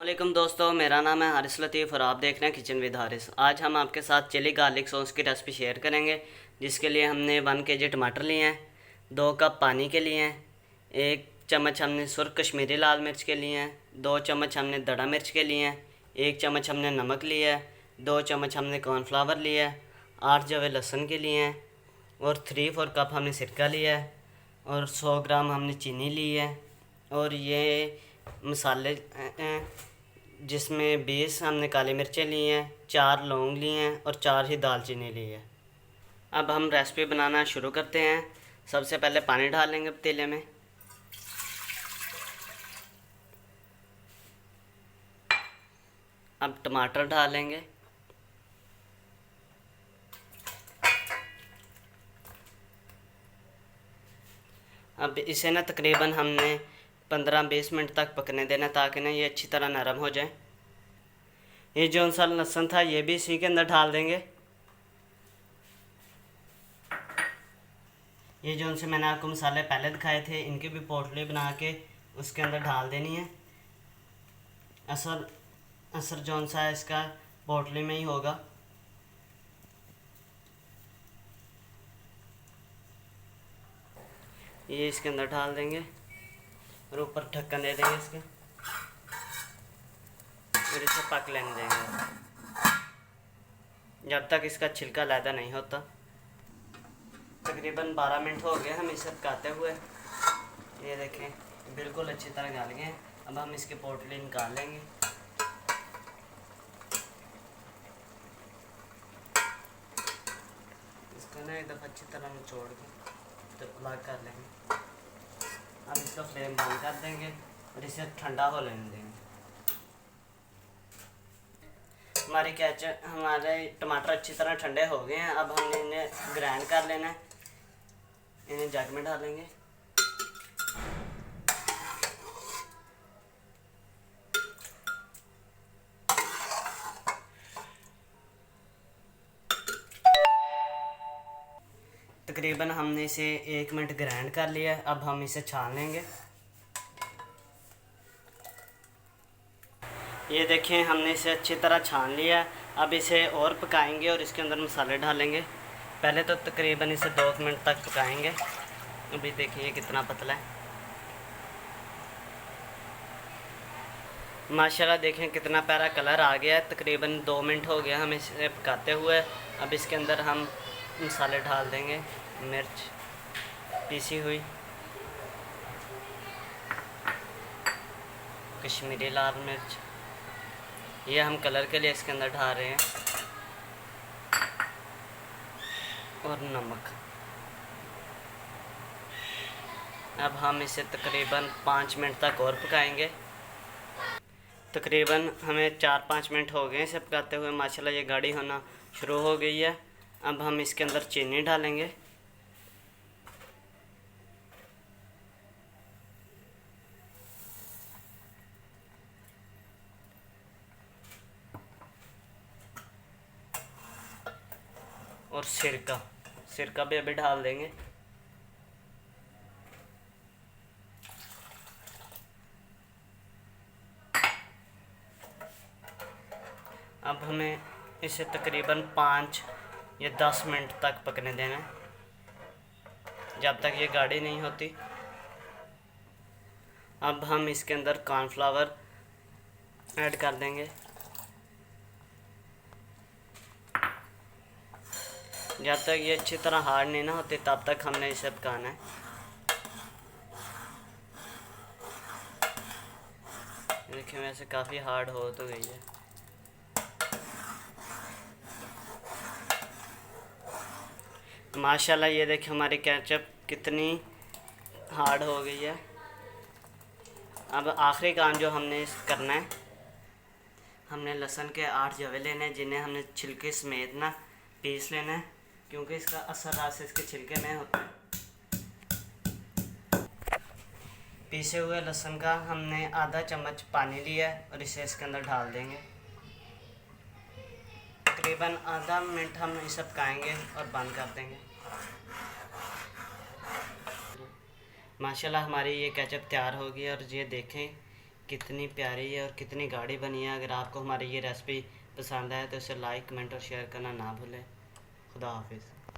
वालेकुम दोस्तों, मेरा नाम है हारिस लतीफ़ और आप देख रहे हैं किचन विद हारिस। आज हम आपके साथ चिली गार्लिक सॉस की रेसिपी शेयर करेंगे, जिसके लिए हमने 1 kg टमाटर लिए हैं, 2 कप पानी के लिए हैं, 1 चम्मच हमने सुर्ख कश्मीरी लाल मिर्च के लिए हैं, 2 चम्मच हमने दड़ा मिर्च के लिए हैं, 1 चम्मच हमने नमक लिया है, 2 चम्मच हमने कॉर्नफ्लावर लिया है, 8 जवे लहसुन के लिए हैं और 3/4 कप हमने सिरका लिया है और 100 ग्राम हमने चीनी ली है। और ये मसाले जिसमें 20 हमने काली मिर्चें ली हैं, 4 लौंग ली हैं और 4 ही दालचीनी ली है। अब हम रेसिपी बनाना शुरू करते हैं। सबसे पहले पानी डाल लेंगे पतीले में। अब टमाटर डालेंगे। अब इसे ना तकरीबन हमने 15-20 मिनट तक पकने देना, ताकि ना ये अच्छी तरह नरम हो जाए। ये जो सा लहसुन था ये भी इसी के अंदर डाल देंगे। ये जो से मैंने आपको मसाले पहले दिखाए थे, इनकी भी पोटली बना के उसके अंदर डाल देनी है। असर जो सा है इसका पोटली में ही होगा। ये इसके अंदर डाल देंगे और ऊपर ढक्कन दे देंगे इसके, और इसे पक लेने देंगे जब तक इसका छिलका अलहदा नहीं होता। तकरीबन 12 मिनट हो गए हम इसे पकाते हुए। ये देखें बिल्कुल अच्छी तरह गल गए। अब हम इसके पोटली निकाल लेंगे। इसको ना एक दफ़ा अच्छी तरह निचोड़ के तो अलग कर लेंगे। हम इसका फ्लेम बंद कर देंगे और इसे ठंडा हो लेने देंगे। हमारे टमाटर अच्छी तरह ठंडे हो गए हैं। अब हमने इन्हें ग्राइंड कर लेना है। इन्हें जग में डालेंगे। तकरीबन हमने इसे 1 मिनट ग्राइंड कर लिया है। अब हम इसे छान लेंगे। ये देखें हमने इसे अच्छी तरह छान लिया। अब इसे और पकाएंगे और इसके अंदर मसाले डालेंगे। पहले तो तकरीबन इसे 2 मिनट तक पकाएंगे। अभी देखिए कितना पतला है। माशाल्लाह देखें कितना प्यारा कलर आ गया है। तकरीबन 2 मिनट हो गया हमें इसे पकाते हुए। अब इसके अंदर हम मसाले डाल देंगे। मिर्च पीसी हुई, कश्मीरी लाल मिर्च, ये हम कलर के लिए इसके अंदर डाल रहे हैं, और नमक। अब हम इसे तकरीबन 5 मिनट तक और पकाएंगे। तकरीबन हमें 4-5 मिनट हो गए इसे पकाते हुए। माशाल्लाह ये गाढ़ी होना शुरू हो गई है। अब हम इसके अंदर चीनी डालेंगे। और सिरका भी अभी डाल देंगे। अब हमें इसे तकरीबन 5 या 10 मिनट तक पकने देना है, जब तक ये गाढ़ी नहीं होती। अब हम इसके अंदर कॉर्नफ्लावर ऐड कर देंगे। जब तक ये अच्छी तरह हार्ड नहीं ना होती तब तक हमने इसे पकाना है। देखिए वैसे काफ़ी हार्ड हो तो गई है। माशाल्लाह ये देखिए हमारी केचप कितनी हार्ड हो गई है। अब आखिरी काम जो हमने करना है, हमने लहसुन के 8 जवे लेने हैं, जिन्हें हमने छिलके समेत ना पीस लेना है, क्योंकि इसका असर रास इसके छिलके में होता है। पीसे हुए लहसुन का हमने आधा चम्मच पानी लिया है और इसे इसके अंदर डाल देंगे। तकरीबन आधा मिनट हम इसे पकाएंगे और बंद कर देंगे। माशाल्लाह हमारी ये केचप तैयार होगी। और ये देखें कितनी प्यारी है और कितनी गाढ़ी बनी है। अगर आपको हमारी ये रेसिपी पसंद आए तो इसे लाइक कमेंट और शेयर करना ना भूलें। खुदा हाफिज़।